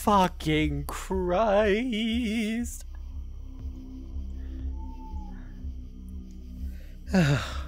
fucking Christ. Ah!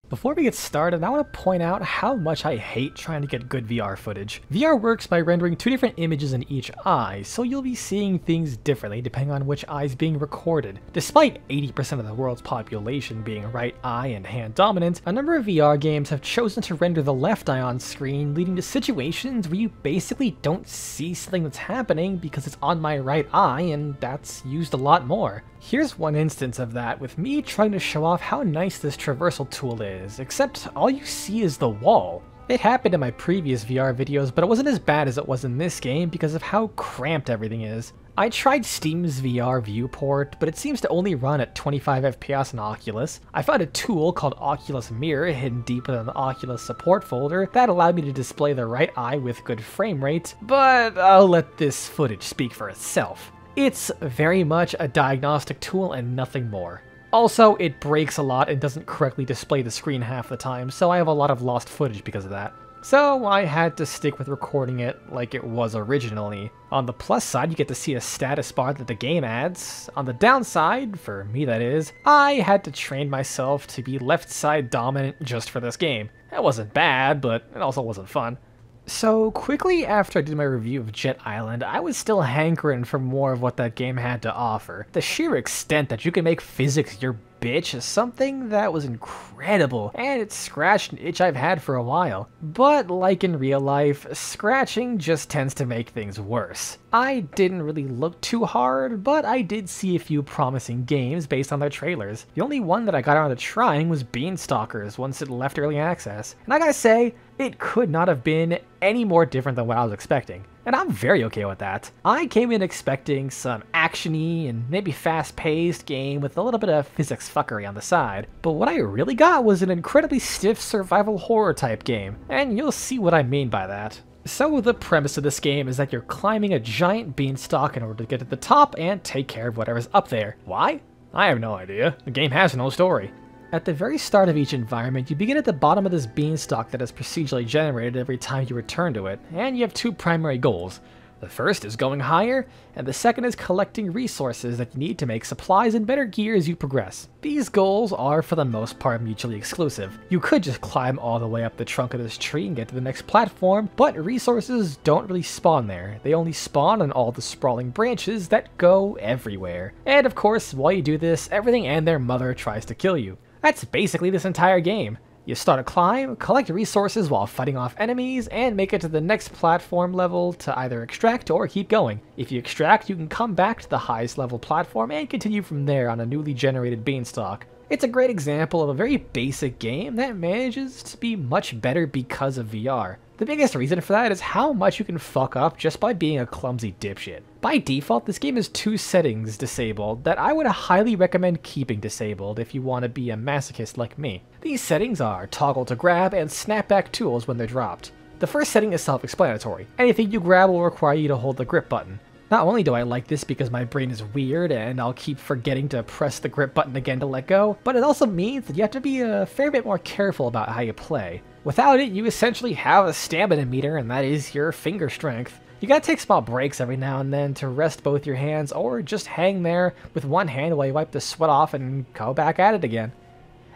Before we get started, I want to point out how much I hate trying to get good VR footage. VR works by rendering two different images in each eye, so you'll be seeing things differently depending on which eye is being recorded. Despite 80% of the world's population being right eye and hand dominant, a number of VR games have chosen to render the left eye on screen, leading to situations where you basically don't see something that's happening because it's on my right eye, and that's used a lot more. Here's one instance of that with me trying to show off how nice this traversal tool is, except all you see is the wall. It happened in my previous VR videos, but it wasn't as bad as it was in this game because of how cramped everything is. I tried Steam's VR viewport, but it seems to only run at 25 FPS on Oculus. I found a tool called Oculus Mirror hidden deep within the Oculus support folder that allowed me to display the right eye with good frame rate, but I'll let this footage speak for itself. It's very much a diagnostic tool and nothing more. Also, it breaks a lot and doesn't correctly display the screen half the time, so I have a lot of lost footage because of that. So I had to stick with recording it like it was originally. On the plus side, you get to see a status bar that the game adds. On the downside, for me that is, I had to train myself to be left side dominant just for this game. It wasn't bad, but it also wasn't fun. So quickly after I did my review of Jet Island, I was still hankering for more of what that game had to offer. The sheer extent that you can make physics your bitch is something that was incredible, and it scratched an itch I've had for a while. But like in real life, scratching just tends to make things worse. I didn't really look too hard, but I did see a few promising games based on their trailers. The only one that I got around to trying was Stalker once it left early access, and I gotta say, it could not have been any more different than what I was expecting. And I'm very okay with that. I came in expecting some action-y and maybe fast-paced game with a little bit of physics fuckery on the side, but what I really got was an incredibly stiff survival horror type game, and you'll see what I mean by that. So the premise of this game is that you're climbing a giant beanstalk in order to get to the top and take care of whatever's up there. Why? I have no idea. The game has no story. At the very start of each environment, you begin at the bottom of this beanstalk that is procedurally generated every time you return to it, and you have two primary goals. The first is going higher, and the second is collecting resources that you need to make supplies and better gear as you progress. These goals are for the most part mutually exclusive. You could just climb all the way up the trunk of this tree and get to the next platform, but resources don't really spawn there. They only spawn on all the sprawling branches that go everywhere. And of course, while you do this, everything and their mother tries to kill you. That's basically this entire game. You start a climb, collect resources while fighting off enemies, and make it to the next platform level to either extract or keep going. If you extract, you can come back to the highest level platform and continue from there on a newly generated beanstalk. It's a great example of a very basic game that manages to be much better because of VR. The biggest reason for that is how much you can fuck up just by being a clumsy dipshit. By default, this game has two settings disabled that I would highly recommend keeping disabled if you want to be a masochist like me. These settings are toggle to grab and snapback tools when they're dropped. The first setting is self-explanatory. Anything you grab will require you to hold the grip button. Not only do I like this because my brain is weird and I'll keep forgetting to press the grip button again to let go, but it also means that you have to be a fair bit more careful about how you play. Without it, you essentially have a stamina meter, and that is your finger strength. You gotta take small breaks every now and then to rest both your hands, or just hang there with one hand while you wipe the sweat off and go back at it again.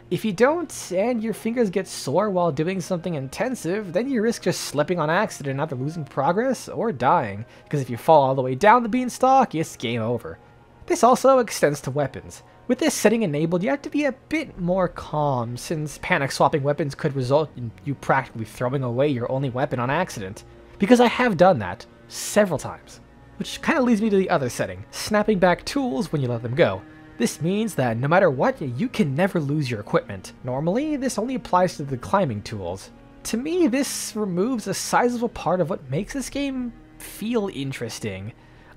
If you don't, and your fingers get sore while doing something intensive, then you risk just slipping on accident, either losing progress or dying, because if you fall all the way down the beanstalk, it's game over. This also extends to weapons. With this setting enabled, you have to be a bit more calm, since panic swapping weapons could result in you practically throwing away your only weapon on accident. Because I have done that several times. Which kind of leads me to the other setting, snapping back tools when you let them go. This means that no matter what, you can never lose your equipment. Normally, this only applies to the climbing tools. To me, this removes a sizable part of what makes this game feel interesting.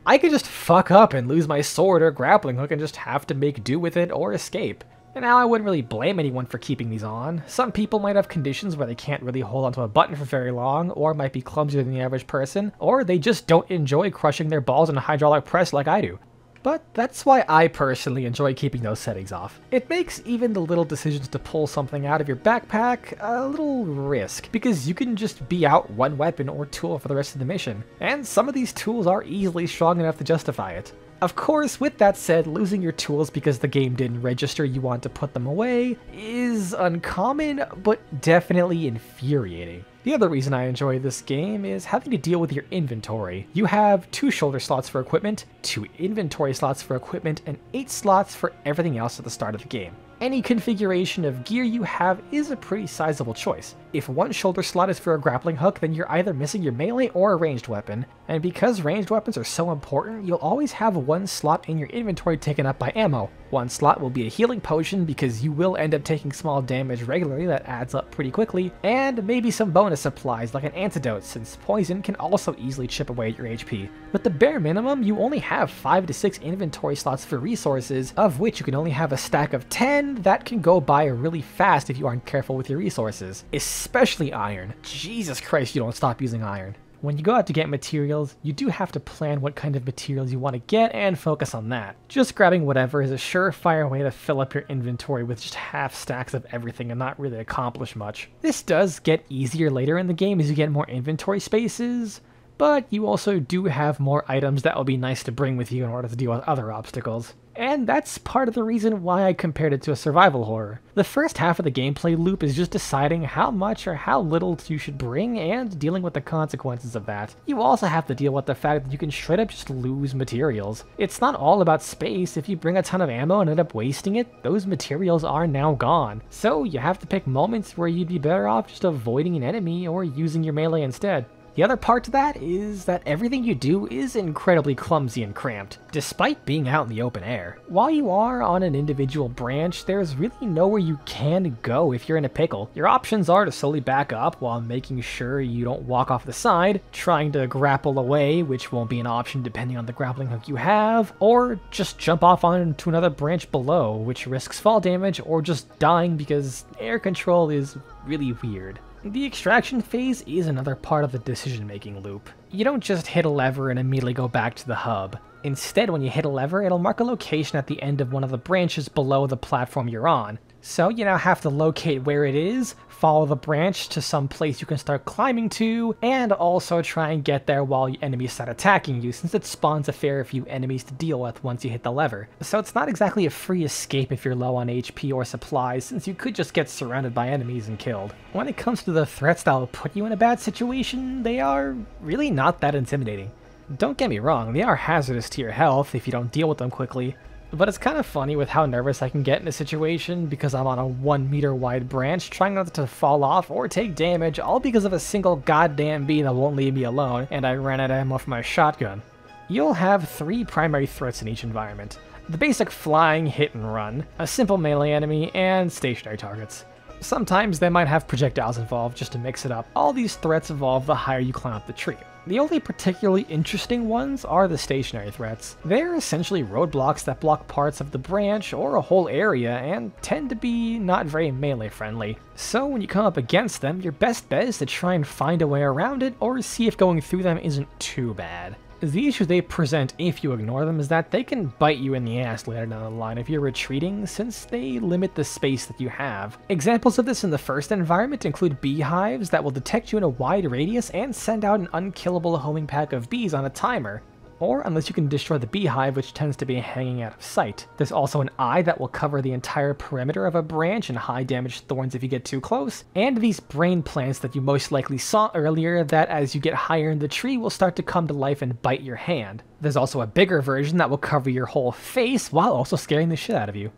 I could just fuck up and lose my sword or grappling hook and just have to make do with it or escape. And now I wouldn't really blame anyone for keeping these on. Some people might have conditions where they can't really hold onto a button for very long, or might be clumsier than the average person, or they just don't enjoy crushing their balls in a hydraulic press like I do. But that's why I personally enjoy keeping those settings off. It makes even the little decisions to pull something out of your backpack a little risk, because you can just be out one weapon or tool for the rest of the mission, and some of these tools are easily strong enough to justify it. Of course, with that said, losing your tools because the game didn't register you want to put them away is uncommon, but definitely infuriating. The other reason I enjoy this game is having to deal with your inventory. You have 2 shoulder slots for equipment, 2 inventory slots for equipment, and 8 slots for everything else at the start of the game. Any configuration of gear you have is a pretty sizable choice. If one shoulder slot is for a grappling hook, then you're either missing your melee or a ranged weapon, and because ranged weapons are so important, you'll always have one slot in your inventory taken up by ammo. One slot will be a healing potion because you will end up taking small damage regularly that adds up pretty quickly, and maybe some bonus supplies like an antidote since poison can also easily chip away at your HP. With the bare minimum, you only have 5 to 6 inventory slots for resources, of which you can only have a stack of 10 that can go by really fast if you aren't careful with your resources. Especially iron. Jesus Christ, you don't stop using iron. When you go out to get materials, you do have to plan what kind of materials you want to get and focus on that. Just grabbing whatever is a surefire way to fill up your inventory with just half stacks of everything and not really accomplish much. This does get easier later in the game as you get more inventory spaces, but you also do have more items that will be nice to bring with you in order to deal with other obstacles. And that's part of the reason why I compared it to a survival horror. The first half of the gameplay loop is just deciding how much or how little you should bring and dealing with the consequences of that. You also have to deal with the fact that you can straight up just lose materials. It's not all about space. If you bring a ton of ammo and end up wasting it, those materials are now gone. So you have to pick moments where you'd be better off just avoiding an enemy or using your melee instead. The other part to that is that everything you do is incredibly clumsy and cramped, despite being out in the open air. While you are on an individual branch, there's really nowhere you can go if you're in a pickle. Your options are to slowly back up while making sure you don't walk off the side, trying to grapple away, which won't be an option depending on the grappling hook you have, or just jump off onto another branch below, which risks fall damage or just dying because air control is really weird. The extraction phase is another part of the decision-making loop. You don't just hit a lever and immediately go back to the hub. Instead, when you hit a lever, it'll mark a location at the end of one of the branches below the platform you're on. So you now have to locate where it is, follow the branch to some place you can start climbing to, and also try and get there while enemies start attacking you, since it spawns a fair few enemies to deal with once you hit the lever. So it's not exactly a free escape if you're low on HP or supplies, since you could just get surrounded by enemies and killed. When it comes to the threats that will put you in a bad situation, they are really not that intimidating. Don't get me wrong, they are hazardous to your health if you don't deal with them quickly. But it's kind of funny with how nervous I can get in a situation because I'm on a 1 meter wide branch trying not to fall off or take damage, all because of a single goddamn bee that won't leave me alone and I ran out of ammo for my shotgun. You'll have 3 primary threats in each environment. The basic flying hit and run, a simple melee enemy, and stationary targets. Sometimes they might have projectiles involved just to mix it up. All these threats evolve the higher you climb up the tree. The only particularly interesting ones are the stationary threats. They're essentially roadblocks that block parts of the branch or a whole area and tend to be not very melee friendly. So when you come up against them, your best bet is to try and find a way around it or see if going through them isn't too bad. The issue they present if you ignore them is that they can bite you in the ass later down the line if you're retreating, since they limit the space that you have. Examples of this in the first environment include beehives that will detect you in a wide radius and send out an unkillable homing pack of bees on a timer. Or unless you can destroy the beehive, which tends to be hanging out of sight. There's also an eye that will cover the entire perimeter of a branch and high damage thorns if you get too close, and these brain plants that you most likely saw earlier that as you get higher in the tree will start to come to life and bite your hand. There's also a bigger version that will cover your whole face while also scaring the shit out of you.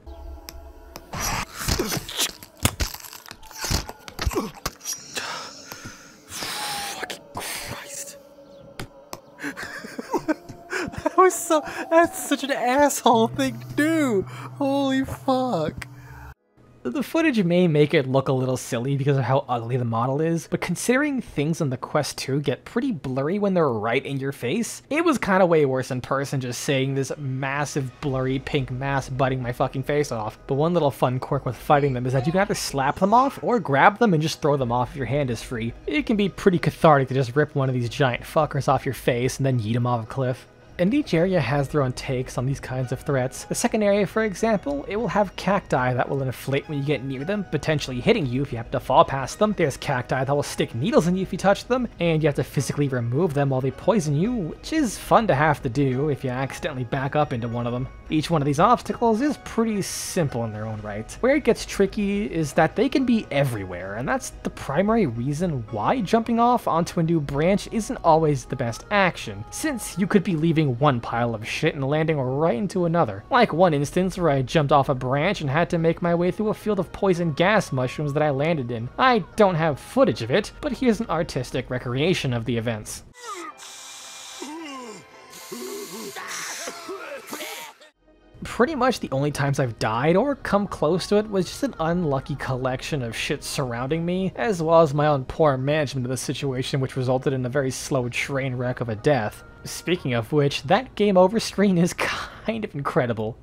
That's such an asshole thing to do. Holy fuck. The footage may make it look a little silly because of how ugly the model is, but considering things in the Quest 2 get pretty blurry when they're right in your face, it was kind of way worse in person just seeing this massive blurry pink mass butting my fucking face off. But one little fun quirk with fighting them is that you can either slap them off or grab them and just throw them off if your hand is free. It can be pretty cathartic to just rip one of these giant fuckers off your face and then yeet them off a cliff. And each area has their own takes on these kinds of threats. The second area, for example, it will have cacti that will inflate when you get near them, potentially hitting you if you happen to fall past them. There's cacti that will stick needles in you if you touch them, and you have to physically remove them while they poison you, which is fun to have to do if you accidentally back up into one of them. Each one of these obstacles is pretty simple in their own right. Where it gets tricky is that they can be everywhere, and that's the primary reason why jumping off onto a new branch isn't always the best action, since you could be leaving one pile of shit and landing right into another. Like one instance where I jumped off a branch and had to make my way through a field of poison gas mushrooms that I landed in. I don't have footage of it, but here's an artistic recreation of the events. Pretty much the only times I've died or come close to it was just an unlucky collection of shit surrounding me, as well as my own poor management of the situation, which resulted in a very slow train wreck of a death. Speaking of which, that game over screen is kind of incredible.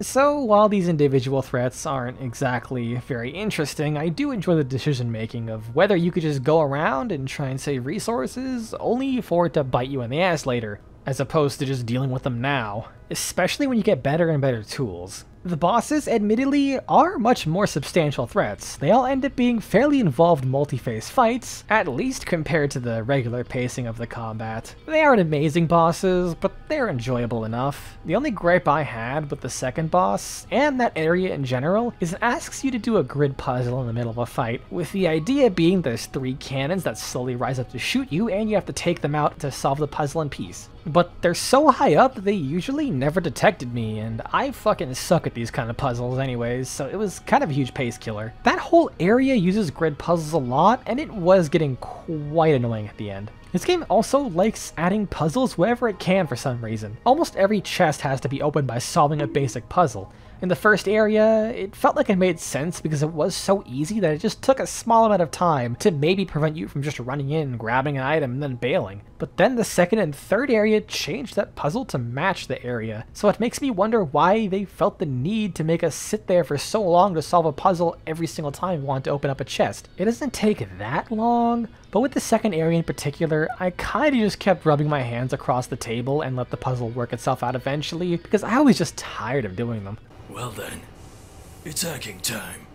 So, while these individual threats aren't exactly very interesting, I do enjoy the decision making of whether you could just go around and try and save resources, only for it to bite you in the ass later, as opposed to just dealing with them now, especially when you get better and better tools. The bosses, admittedly, are much more substantial threats. They all end up being fairly involved multi-phase fights, at least compared to the regular pacing of the combat. They aren't amazing bosses, but they're enjoyable enough. The only gripe I had with the second boss, and that area in general, is it asks you to do a grid puzzle in the middle of a fight, with the idea being there's 3 cannons that slowly rise up to shoot you, and you have to take them out to solve the puzzle in peace. But they're so high up that they usually never detected me, and I fucking suck at these kind of puzzles anyways, so it was kind of a huge pace killer. That whole area uses grid puzzles a lot, and it was getting quite annoying at the end. This game also likes adding puzzles wherever it can for some reason. Almost every chest has to be opened by solving a basic puzzle. In the first area, it felt like it made sense because it was so easy that it just took a small amount of time to maybe prevent you from just running in, grabbing an item, and then bailing. But then the second and third area changed that puzzle to match the area, so it makes me wonder why they felt the need to make us sit there for so long to solve a puzzle every single time we want to open up a chest. It doesn't take that long, but with the second area in particular, I kinda just kept rubbing my hands across the table and let the puzzle work itself out eventually, because I was just tired of doing them. Well then, it's hacking time.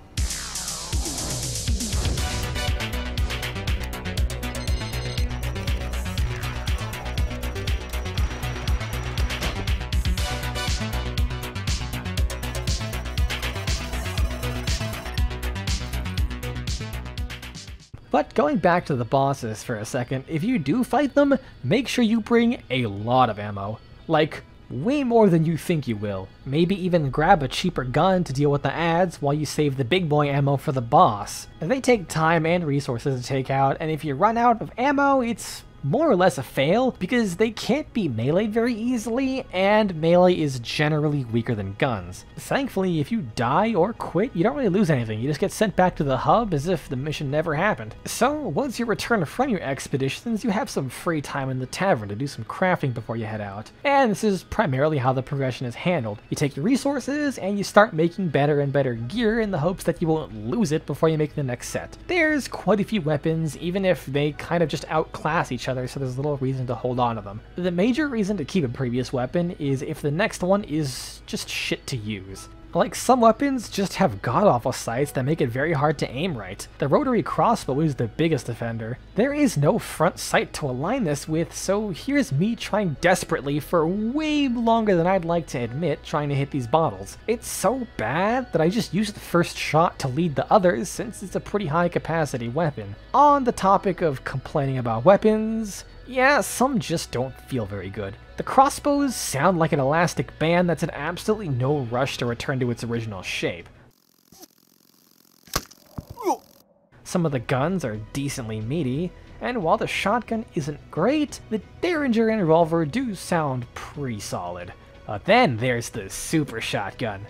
But going back to the bosses for a second, if you do fight them, make sure you bring a lot of ammo. Like, way more than you think you will. Maybe even grab a cheaper gun to deal with the adds while you save the big boy ammo for the boss. They take time and resources to take out, and if you run out of ammo, it's more or less a fail, because they can't be meleeed very easily, and melee is generally weaker than guns. Thankfully, if you die or quit, you don't really lose anything, you just get sent back to the hub as if the mission never happened. So, once you return from your expeditions, you have some free time in the tavern to do some crafting before you head out. And this is primarily how the progression is handled. You take your resources, and you start making better and better gear in the hopes that you won't lose it before you make the next set. There's quite a few weapons, even if they kind of just outclass each other, so there's little reason to hold on to them. The major reason to keep a previous weapon is if the next one is just shit to use. Like, some weapons just have god-awful sights that make it very hard to aim right. The rotary crossbow is the biggest offender. There is no front sight to align this with, so here's me trying desperately for way longer than I'd like to admit trying to hit these bottles. It's so bad that I just use the first shot to lead the others since it's a pretty high capacity weapon. On the topic of complaining about weapons, yeah, some just don't feel very good. The crossbows sound like an elastic band that's in absolutely no rush to return to its original shape. Some of the guns are decently meaty, and while the shotgun isn't great, the Derringer and revolver do sound pretty solid. Then there's the super shotgun.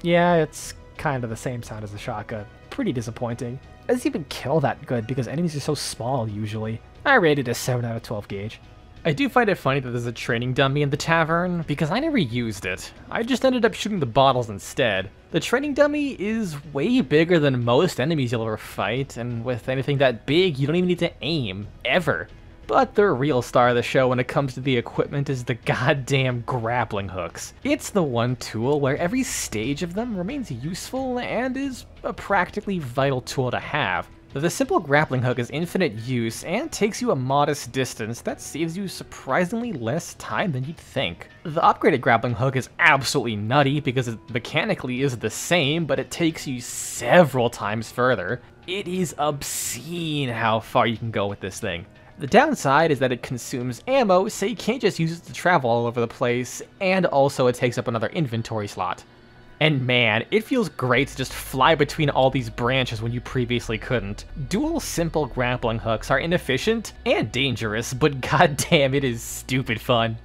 Yeah, it's kind of the same sound as the shotgun. Pretty disappointing. It doesn't even kill that good because enemies are so small usually. I rated it a 7 out of 12 gauge. I do find it funny that there's a training dummy in the tavern, because I never used it. I just ended up shooting the bottles instead. The training dummy is way bigger than most enemies you'll ever fight, and with anything that big, you don't even need to aim, ever. But the real star of the show when it comes to the equipment is the goddamn grappling hooks. It's the one tool where every stage of them remains useful and is a practically vital tool to have. The simple grappling hook is infinite use and takes you a modest distance that saves you surprisingly less time than you'd think. The upgraded grappling hook is absolutely nutty because it mechanically is the same, but it takes you several times further. It is obscene how far you can go with this thing. The downside is that it consumes ammo, so you can't just use it to travel all over the place, and also it takes up another inventory slot. And man, it feels great to just fly between all these branches when you previously couldn't. Dual simple grappling hooks are inefficient and dangerous, but goddamn, it is stupid fun.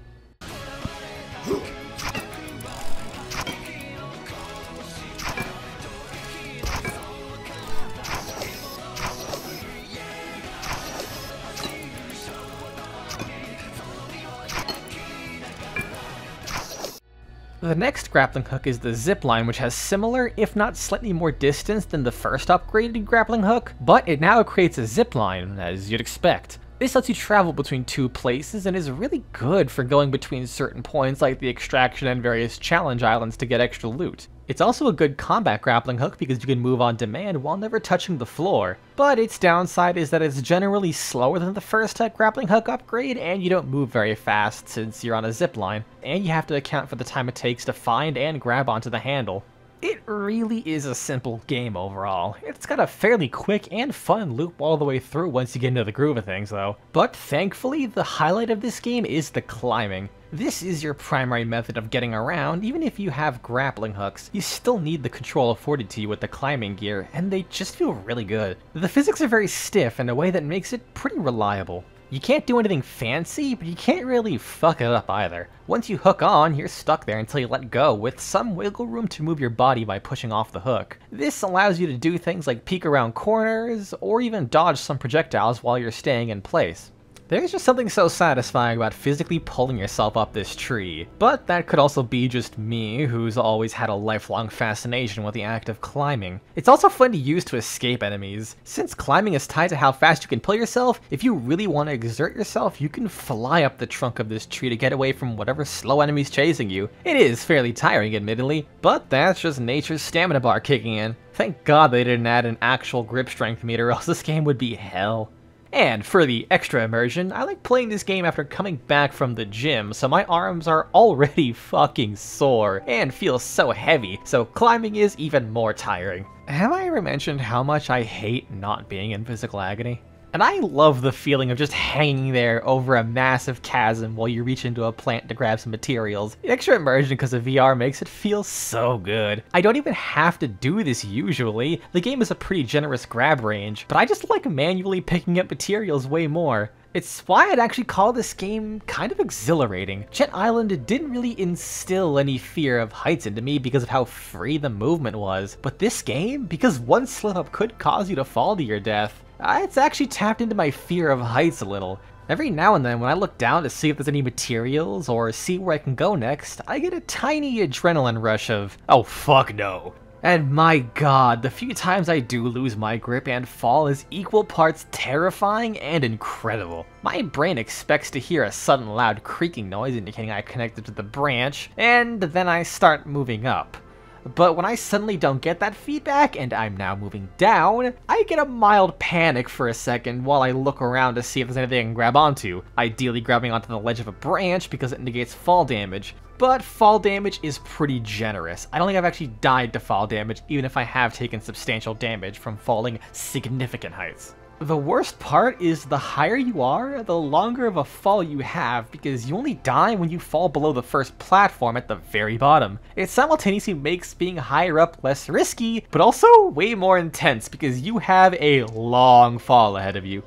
The next grappling hook is the zipline, which has similar, if not slightly more distance than the first upgraded grappling hook, but it now creates a zipline, as you'd expect. This lets you travel between two places and is really good for going between certain points like the extraction and various challenge islands to get extra loot. It's also a good combat grappling hook because you can move on demand while never touching the floor, but its downside is that it's generally slower than the first grappling hook upgrade and you don't move very fast since you're on a zipline, and you have to account for the time it takes to find and grab onto the handle. It really is a simple game overall. It's got a fairly quick and fun loop all the way through once you get into the groove of things though. But thankfully, the highlight of this game is the climbing. This is your primary method of getting around. Even if you have grappling hooks, you still need the control afforded to you with the climbing gear, and they just feel really good. The physics are very stiff in a way that makes it pretty reliable. You can't do anything fancy, but you can't really fuck it up either. Once you hook on, you're stuck there until you let go, with some wiggle room to move your body by pushing off the hook. This allows you to do things like peek around corners, or even dodge some projectiles while you're staying in place. There's just something so satisfying about physically pulling yourself up this tree, but that could also be just me, who's always had a lifelong fascination with the act of climbing. It's also fun to use to escape enemies. Since climbing is tied to how fast you can pull yourself, if you really want to exert yourself, you can fly up the trunk of this tree to get away from whatever slow enemy's chasing you. It is fairly tiring, admittedly, but that's just nature's stamina bar kicking in. Thank God they didn't add an actual grip strength meter, or else this game would be hell. And for the extra immersion, I like playing this game after coming back from the gym, so my arms are already fucking sore and feel so heavy, so climbing is even more tiring. Have I ever mentioned how much I hate not being in physical agony? And I love the feeling of just hanging there over a massive chasm while you reach into a plant to grab some materials. The extra immersion because of VR makes it feel so good. I don't even have to do this usually. The game is a pretty generous grab range, but I just like manually picking up materials way more. It's why I'd actually call this game kind of exhilarating. Jet Island didn't really instill any fear of heights into me because of how free the movement was, but this game, because one slip up could cause you to fall to your death, it's actually tapped into my fear of heights a little. Every now and then when I look down to see if there's any materials or see where I can go next, I get a tiny adrenaline rush of, oh fuck no. And my god, the few times I do lose my grip and fall is equal parts terrifying and incredible. My brain expects to hear a sudden loud creaking noise indicating I connected to the branch, and then I start moving up. But when I suddenly don't get that feedback and I'm now moving down, I get a mild panic for a second while I look around to see if there's anything I can grab onto, ideally grabbing onto the ledge of a branch because it negates fall damage. But fall damage is pretty generous. I don't think I've actually died to fall damage, even if I have taken substantial damage from falling significant heights. The worst part is the higher you are, the longer of a fall you have, because you only die when you fall below the first platform at the very bottom. It simultaneously makes being higher up less risky, but also way more intense because you have a long fall ahead of you.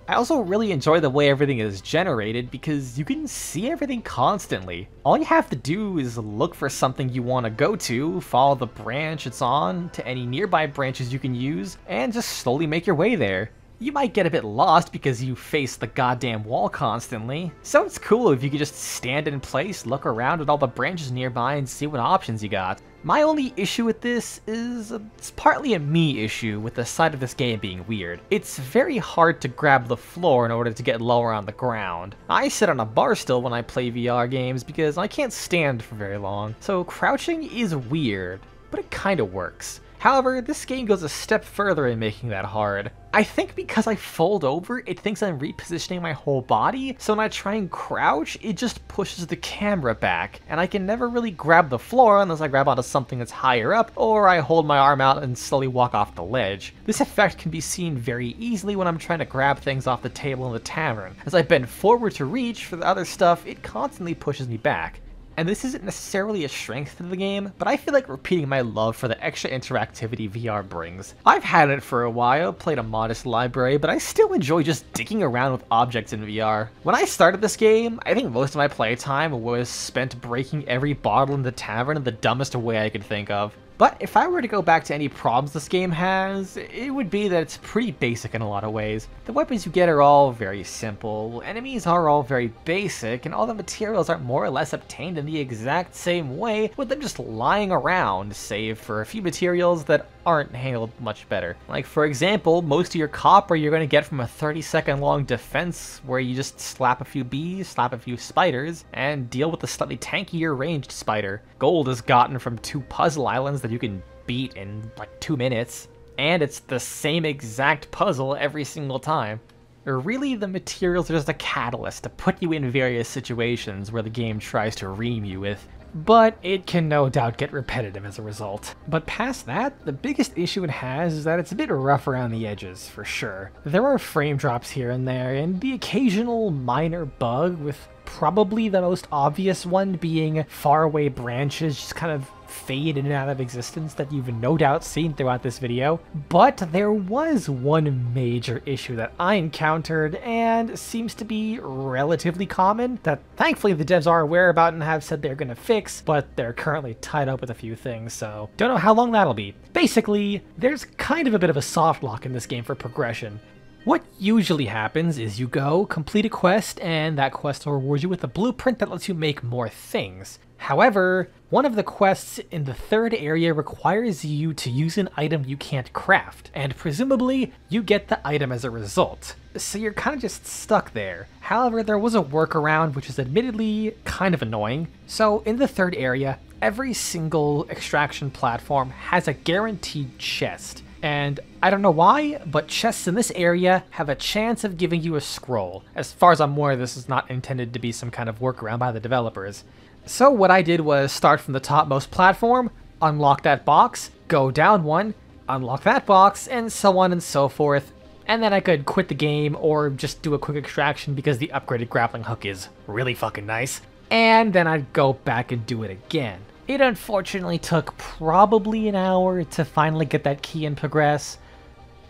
I also really enjoy the way everything is generated because you can see everything constantly. All you have to do is look for something you want to go to, follow the branch it's on to any nearby branches you can use, and just slowly make your way there. You might get a bit lost because you face the goddamn wall constantly, so it's cool if you could just stand in place, look around at all the branches nearby and see what options you got. My only issue with this is it's partly a me issue with the side of this game being weird. It's very hard to grab the floor in order to get lower on the ground. I sit on a bar stool when I play VR games because I can't stand for very long, so crouching is weird, but it kinda works. However, this game goes a step further in making that hard. I think because I fold over, it thinks I'm repositioning my whole body, so when I try and crouch, it just pushes the camera back, and I can never really grab the floor unless I grab onto something that's higher up, or I hold my arm out and slowly walk off the ledge. This effect can be seen very easily when I'm trying to grab things off the table in the tavern. As I bend forward to reach for the other stuff, it constantly pushes me back. And this isn't necessarily a strength to the game, but I feel like repeating my love for the extra interactivity VR brings. I've had it for a while, played a modest library, but I still enjoy just digging around with objects in VR. When I started this game, I think most of my playtime was spent breaking every bottle in the tavern in the dumbest way I could think of. But if I were to go back to any problems this game has, it would be that it's pretty basic in a lot of ways. The weapons you get are all very simple, enemies are all very basic, and all the materials are more or less obtained in the exact same way, with them just lying around, save for a few materials that aren't handled much better. Like for example, most of your copper you're going to get from a 30-second long defense where you just slap a few bees, slap a few spiders, and deal with the slightly tankier ranged spider. Gold is gotten from 2 puzzle islands that you can beat in like 2 minutes, and it's the same exact puzzle every single time. Really, the materials are just a catalyst to put you in various situations where the game tries to ream you with, but it can no doubt get repetitive as a result. But past that, the biggest issue it has is that it's a bit rough around the edges, for sure. There are frame drops here and there, and the occasional minor bug, with probably the most obvious one being faraway branches just kind of fade in and out of existence that you've no doubt seen throughout this video. But there was one major issue that I encountered and seems to be relatively common that thankfully the devs are aware about and have said they're going to fix, but they're currently tied up with a few things, so don't know how long that'll be. Basically, there's kind of a bit of a soft lock in this game for progression. What usually happens is you go, complete a quest, and that quest will reward you with a blueprint that lets you make more things. However, one of the quests in the third area requires you to use an item you can't craft, and presumably you get the item as a result. So you're kind of just stuck there. However, there was a workaround which is admittedly kind of annoying. So in the third area, every single extraction platform has a guaranteed chest. And I don't know why, but chests in this area have a chance of giving you a scroll. As far as I'm aware, this is not intended to be some kind of workaround by the developers. So what I did was start from the topmost platform, unlock that box, go down one, unlock that box, and so on and so forth. And then I could quit the game or just do a quick extraction because the upgraded grappling hook is really fucking nice. And then I'd go back and do it again. It unfortunately took probably an hour to finally get that key and progress,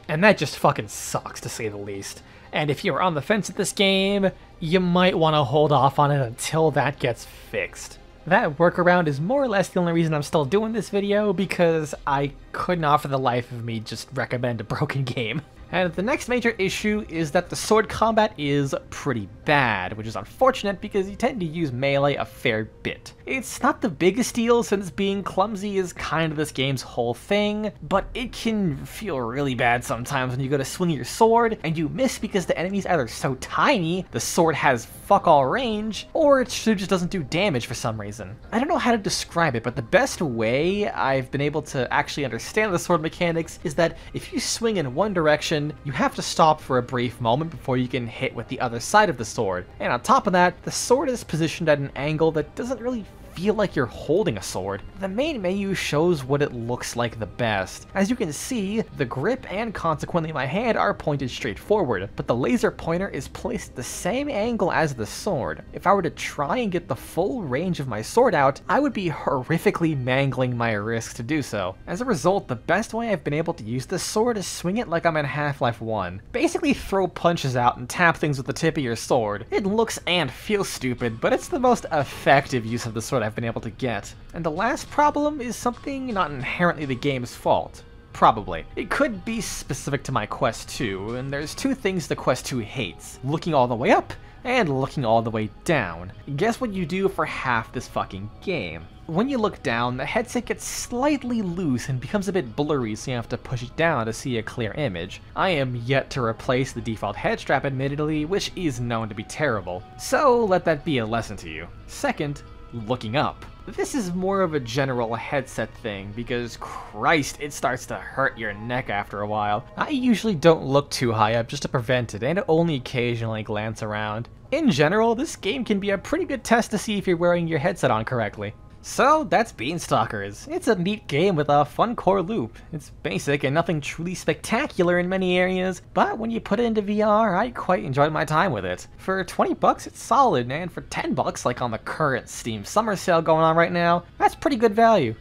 and that just fucking sucks to say the least. And if you're on the fence at this game, you might want to hold off on it until that gets fixed. That workaround is more or less the only reason I'm still doing this video, because I could not for the life of me just recommend a broken game. And the next major issue is that the sword combat is pretty bad, which is unfortunate because you tend to use melee a fair bit. It's not the biggest deal since being clumsy is kind of this game's whole thing, but it can feel really bad sometimes when you go to swing your sword and you miss because the enemy's either so tiny, the sword has fuck all range, or it just doesn't do damage for some reason. I don't know how to describe it, but the best way I've been able to actually understand the sword mechanics is that if you swing in one direction, you have to stop for a brief moment before you can hit with the other side of the sword. And on top of that, the sword is positioned at an angle that doesn't really feel like you're holding a sword. The main menu shows what it looks like the best. As you can see, the grip and consequently my hand are pointed straight forward, but the laser pointer is placed at the same angle as the sword. If I were to try and get the full range of my sword out, I would be horrifically mangling my wrists to do so. As a result, the best way I've been able to use this sword is swing it like I'm in Half-Life 1. Basically throw punches out and tap things with the tip of your sword. It looks and feels stupid, but it's the most effective use of the sword I've been able to get. And the last problem is something not inherently the game's fault. Probably. It could be specific to my Quest 2, and there's two things the Quest 2 hates: looking all the way up and looking all the way down. Guess what you do for half this fucking game? When you look down, the headset gets slightly loose and becomes a bit blurry, so you have to push it down to see a clear image. I am yet to replace the default head strap admittedly, which is known to be terrible. So let that be a lesson to you. Second, looking up. This is more of a general headset thing because Christ, it starts to hurt your neck after a while. I usually don't look too high up just to prevent it and only occasionally glance around. In general, this game can be a pretty good test to see if you're wearing your headset on correctly. So that's Beanstalkers. It's a neat game with a fun core loop. It's basic and nothing truly spectacular in many areas, but when you put it into VR, I quite enjoyed my time with it. For 20 bucks, it's solid, and for 10 bucks, like on the current Steam summer sale going on right now, that's pretty good value.